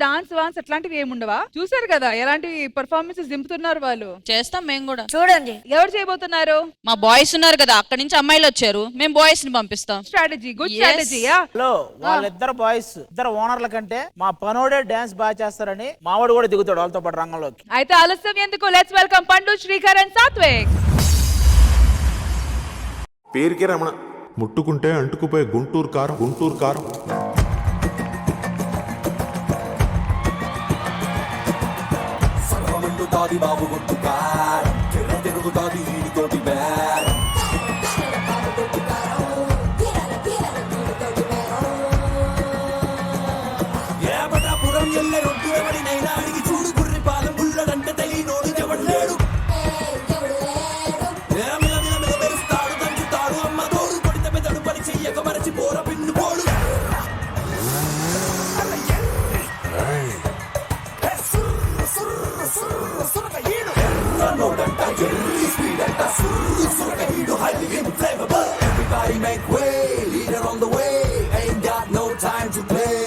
Dance Vance అట్లాంటివి ఏముండవా? చూసారు కదా ఎలాంటి పర్ఫార్మెన్సెస్ దింపుతున్నారు వాళ్ళు. చేస్తాం మేము కూడా. చూడండి ఎవరు చేయబోతున్నారు? మా బాయ్స్ ఉన్నారు కదా, అక్కడి నుంచి అమ్మాయిలు వచ్చారు, మేము బాయ్స్ ని పంపిస్తాం. Strategy, good Yes. Strategy. Hello, వాళ్ళిద్దరు బాయ్స్, ఇద్దరు ఓనర్ల కంటే మా పనోడే డాన్స్ బాగా చేస్తారని మావాడు కూడా దిగుతాడు వాళ్ళతో పాటు రంగంలోకి. అయితే ఆలస్యం ఎందుకు, లెట్స్ వెల్కమ్ పండు, శ్రీకర్ అండ్ సాత్విక్. పేరుకే రమణ, ముట్టుకుంటే అంటుకుపోయే గుంటూరు కారం. గుంటూరు కారం సర్వమండుతాది బాబు గుట్టు కారం, తిరుగుతాది వీడితోటి బేరం. ఏమటాపురం ఎల్లె రొడ్డు ఎవడినైనా అడిగి చూడు, గుర్రి పాలెం గుళ్ళడంటే తెలియనోడు ఎవడు లేడు. మెరుస్తాడు, దంచుతాడు, అమ్మ తోడు కొడితే మెదడు పని చెయ్యక మరచి పోర పిన్ను పోడు. Everybody make way, leader on the way, ain't got no time to play.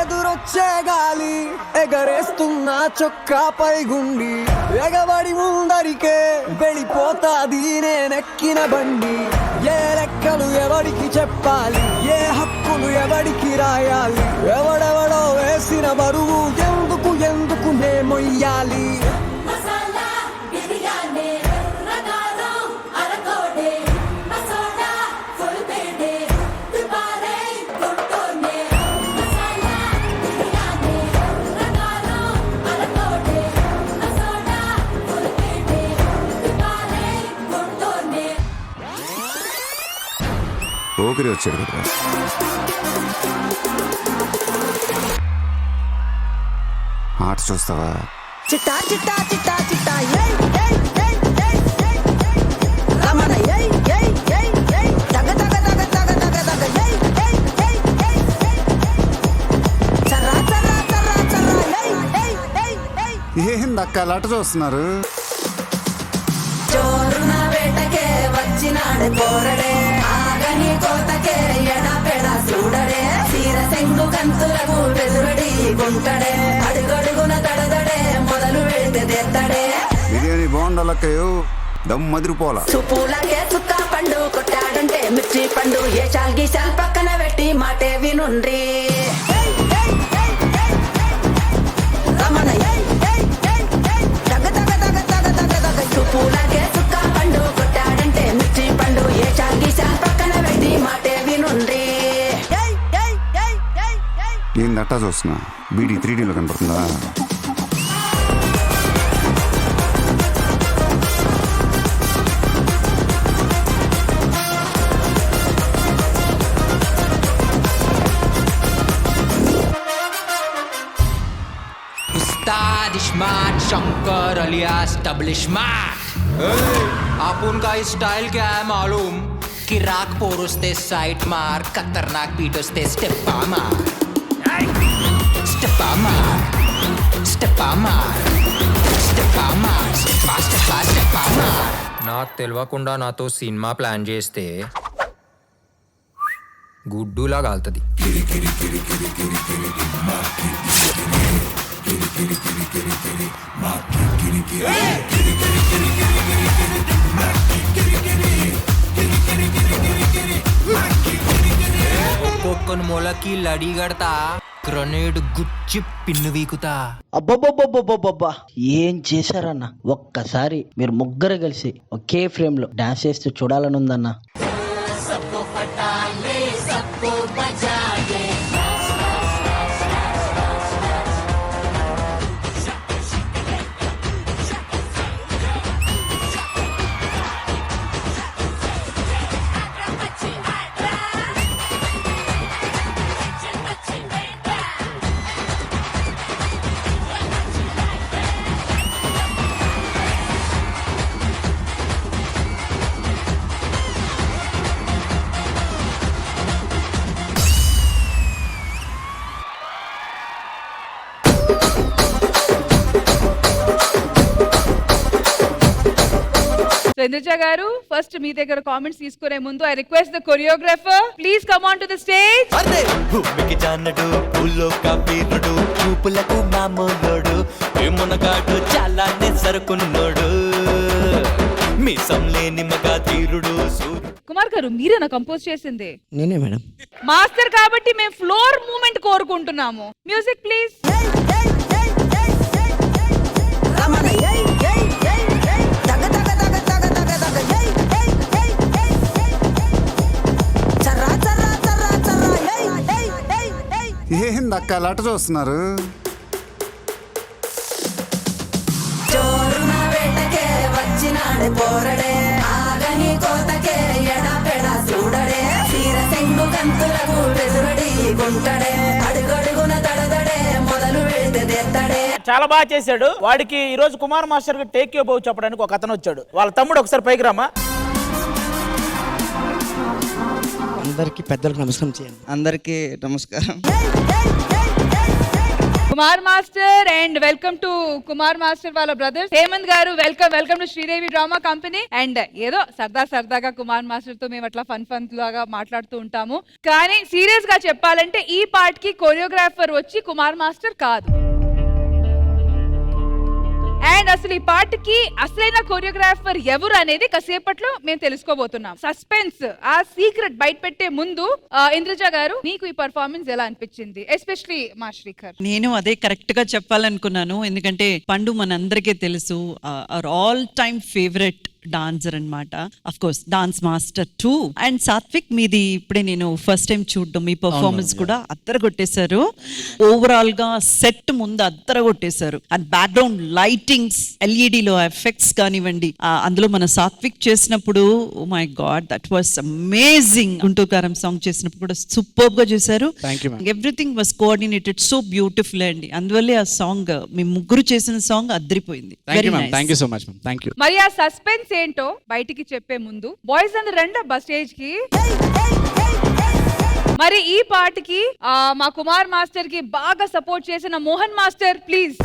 ఎదురొచ్చే గాలి ఎగరేస్తున్న చొక్కాపై గుండి, ఎగబడి ముందరికే వెళ్ళిపోతాది నేనెక్కిన బండి. ఏ లెక్కలు ఎవడికి చెప్పాలి, ఏ హక్కులు ఎవడికి రాయాలి, ఎవడెవడో వేసిన బరువు ఎందుకు ఎందుకు నే మొయ్యాలి. పోకిరి వచ్చాడు కదా, ఆట చూస్తావా? చిట్టా చిట్టా చిట్టా చిట్టా ఏయ్ ఏయ్ ఏయ్ ఏయ్ ఏయ్ ఏయ్ రమణ ఏయ్ ఏయ్ ఏయ్ ఏయ్ తగ తగ తగ తగ తగ తగ ఏయ్ ఏయ్ ఏయ్ ఏయ్ ఏయ్ చర్రా చర్రా చర్రా చర్రా ఏయ్ ఏయ్ ఏయ్ ఏయ్. ఏందక్క అలా చూస్తున్నారు? చోరున వేటకే వచ్చినాడు పోరడే, ఆగని కోతకే ఎడపెడ చూడడే, తీర సెంగు కంతులకు బెదురడి గుంటడే, అడుగడుగున తడదడే మొదలు పెడితే తెత్తడే. బిర్యానీ బాగుండాలక్కయ్యో, దమ్ మదిరిపోలా. సుపూలకే సుక్క పండు కొట్టాడంటే మిర్చి పండు, ఏ చాల్ గీసాల్ పక్కన పెట్టి మాటే వినుండ్రి. రమణ ఏయ్ ఏయ్ ఏయ్ ఏయ్ తగ తగ తగ తగ తగ తగ. సుపూలకే సుక్క పండు కొట్టాడంటే మిర్చి పండు, ఏ చాల్ గీసాల్ పక్కన పెట్టి మాటే వినుండ్రి. ఏందట్టా చూస్తున్నా? బీడీ 3Dలో కనపడుతుందా? उस्ताद smart Shankar alias double smart. आपण का स्टाइल क्या है मालूम? कि राग पोरुस्ते साइट मार, खतरनाक बीट वस्ते स्टेपा मार, स्टेपा मार, स्टेपा मार, स्टेपा मार, स्टेपा स्टेपा स्टेपा मार. నాకు తెలియకుండా నాతో సినిమా ప్లాన్ చేస్తే గుడ్డులా కాలుతుంది. ఒక్కొక్కని మొలకి లడి గడతా, గ్రనేడ్ గుచ్చి పిన్ను వీకుతా. అబ్బబ్బబ్బబ్బబ్బబ్బా, ఏం చేశారన్న? ఒక్కసారి మీరు ముగ్గురు కలిసి ఒకే ఫ్రేమ్ లో డాన్స్ చేస్తూ చూడాలని ఉందన్న. ఇంద్రజ గారు, ఫస్ట్ మీ దగ్గర కామెంట్స్ తీసుకునే ముందు I request the choreographer, please come on to the stage. అరే భూమికి జానడు, పూల్లో కా వీరుడు, ఊపులకు మామూలోడు ఏమునగాడు చాలానే సరుకున్నోడు మీసం లేని మగా తీరుడు కుమార్ గారు మీరేనా కంపోజ్ చేసింది? నేనే మేడం. మాస్టర్ కాబట్టి మేము ఫ్లోర్ మూమెంట్ కోరుకుంటున్నాము. Music please. రమణ ఏయ్ ఏయ్ ఏయ్ ఏయ్ దగ దగ దగ దగ దగ దగ ఏయ్ ఏయ్ ఏయ్ ఏయ్ చర్రా చర్రా చర్రా చర్రా ఏయ్ ఏయ్ ఏయ్ ఏయ్ ఏందక్క లట చూస్తున్నారు? జోరున వేటకే వచ్చినాడే పోరడే ఆగని కోతకే ఎడపెడా చూడడే తీర సెంగు కంతులకు వెదురడి గుంటడే అడుగడుగున దడదడే మొదలు వెళితే తెత్తడే. చాలా బాగా చేశాడు. వాడికి ఈ రోజు కుమార్ మాస్టర్ కి టేక్ యూ బౌ చెప్పడానికి ఒక అతను వచ్చాడు. వాళ్ళ తమ్ముడు ఒకసారి పైకి రామా. అందరికి పెద్దలకు నమస్కారం చేయండి. అందరికీ నమస్కారం. Kumar master and welcome to Kumar master వాళ్ళ బ్రదర్స్ హేమంత్ గారు. Welcome to Sridevi drama company. And ఏదో సరదాగా కుమార్ మాస్టర్ తో మేము అట్లా ఫన్ లాగా మాట్లాడుతూ ఉంటాము. కానీ సీరియస్ గా చెప్పాలంటే ఈ పార్ట్ కి కొరియోగ్రాఫర్ వచ్చి కుమార్ మాస్టర్ కాదు. అండ్ అసలు ఈ పాటకి అసలైన కొరియోగ్రాఫర్ ఎవరు అనేది కాసేపట్లో మేము తెలుసుకోబోతున్నాం. సస్పెన్స్ ఆ సీక్రెట్ బయట పెట్టే ముందు ఇంద్రజ గారు మీకు ఈ పర్ఫార్మెన్స్ ఎలా అనిపించింది, ఎస్పెషలీ మా శ్రీకర్? నేను అదే కరెక్ట్ గా చెప్పాలనుకున్నాను, ఎందుకంటే పండు మనందరికీ తెలుసు ఆల్ టైమ్ ఫేవరెట్ డాన్సర్ అన్నమాట. Of course dance master too. And Satvik మీది ఇప్పుడే నేను ఫస్ట్ టైం చూడడం, మీ పర్ఫార్మెన్స్ కూడా అద్దర కొట్టేశారు. ఓవరాల్ గా సెట్ ముందు అద్దర కొట్టేశారు. అండ్ బ్యాక్గ్రౌండ్ లైటింగ్స్, LED లో ఎఫెక్ట్స్ కానివ్వండి, అందులో మన సాత్విక్ చేసినప్పుడు oh my god that was amazing. Guntur Kaaram song చేసినప్పుడు కూడా సూపర్ గా చేశారు. Everything was coordinated so beautiful అండి. అందువల్లే ఆ సాంగ్ మీ ముగ్గురు చేసిన సాంగ్ అద్దరిపోయింది. మరి ఆ సస్పెన్స్ ఏంటో బయటికి చెప్పే ముందు బాయ్స్ అందరు రండి బస్ స్టేజ్ కి. మరి ఈ పాటకి మా కుమార్ మాస్టర్ కి బాగా సపోర్ట్ చేసిన Mohan master please.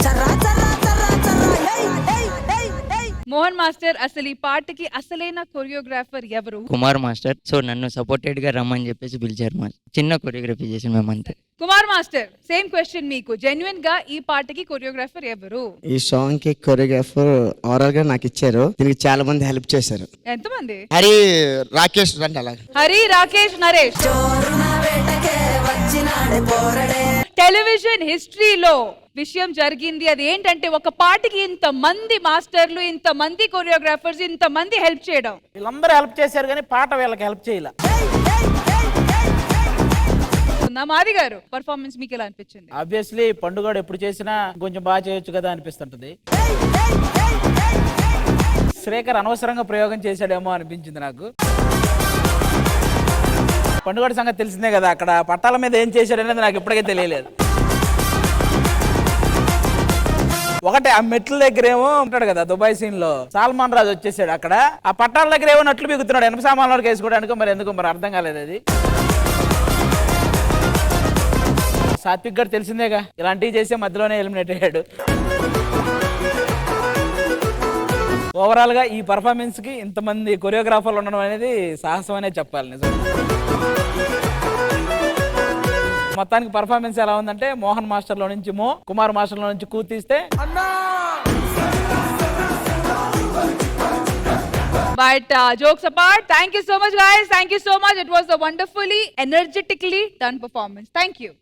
Mohan master, అసలు ఈ పాటకి అసలైన కొరియోగ్రాఫర్ ఎవరు? కుమార్ మాస్టర్. సో నన్ను సపోర్టెడ్ గా రమ్మని చెప్పేసి పిలిచారు. మా చిన్న కొరియోగ్రఫీ చేసి మేమంతే. కుమార్ మాస్టర్ సేమ్ క్వశ్చన్ మీకు. జెన్యున్ గా ఈ పాటకి కొరియోగ్రాఫర్ ఎవరు? ఈ సాంగ్ కి కొరియోగ్రాఫర్ ఓవరాల్ గా నాకు ఇచ్చారు. దీనికి చాలా మంది హెల్ప్ చేశారు. ఎంతమంది? హరి, రాకేష్ రండి అలా. హరి, రాకేష్, నరేష్. టెలివిజన్ హిస్టరీలో విషయం జరిగింది. అది ఏంటంటే ఒక పాటకి ఇంత మంది మాస్టర్లు, ఇంత మంది కొరియోగ్రాఫర్స్, ఇంత మంది హెల్ప్ చేయడం. వీళ్ళందరూ హెల్ప్ చేశారు కానీ పాట వీళ్ళకి హెల్ప్ చేయాల. మాది గారు పర్ఫార్మెన్స్ మీకు ఎలా అనిపించింది? ఆబ్వియస్లీ పండుగడు ఎప్పుడు చేసినా కొంచెం బాగా చేయొచ్చు కదా అనిపిస్తుంటది. శ్రీకర్ అనవసరంగా ప్రయోగం చేశాడేమో అనిపించింది నాకు. పండుగడు సంగతి తెలిసిందే కదా, అక్కడ పట్టాల మీద ఏం చేశాడనేది నాకు ఇప్పటికే తెలియలేదు. ఒకటే ఆ మెట్ల దగ్గర ఏమో ఉంటాడు కదా దుబాయ్ సీన్ లో, సల్మాన్ రాజు వచ్చేసాడు. అక్కడ ఆ పట్టాల దగ్గర ఏమో నట్లు బిగుతున్నాడు ఎనప సామాన్లు వేసుకోవడానికి. మరి ఎందుకు మరి అర్థం కాలేదు అది. సాత్విక్ గారు తెలిసిందేగా, ఇలాంటివి చేసే మధ్యలోనే ఎలిమినేట్ అయ్యాడు. ఓవరాల్ గా ఈ పర్ఫార్మెన్స్ కి ఇంతమంది కొరియోగ్రాఫర్లు ఉండడం అనేది సాహసం అనే చెప్పాలి. నిజం. మొత్తానికి పర్ఫార్మెన్స్ ఎలా ఉందంటే మోహన్ మాస్టర్ లో నుంచి మో, కుమార్ మాస్టర్ లో నుంచి కూ తీస్తే. But jokes apart, thank you so much guys. Thank you so much. It was a wonderfully, energetically done performance. Thank you.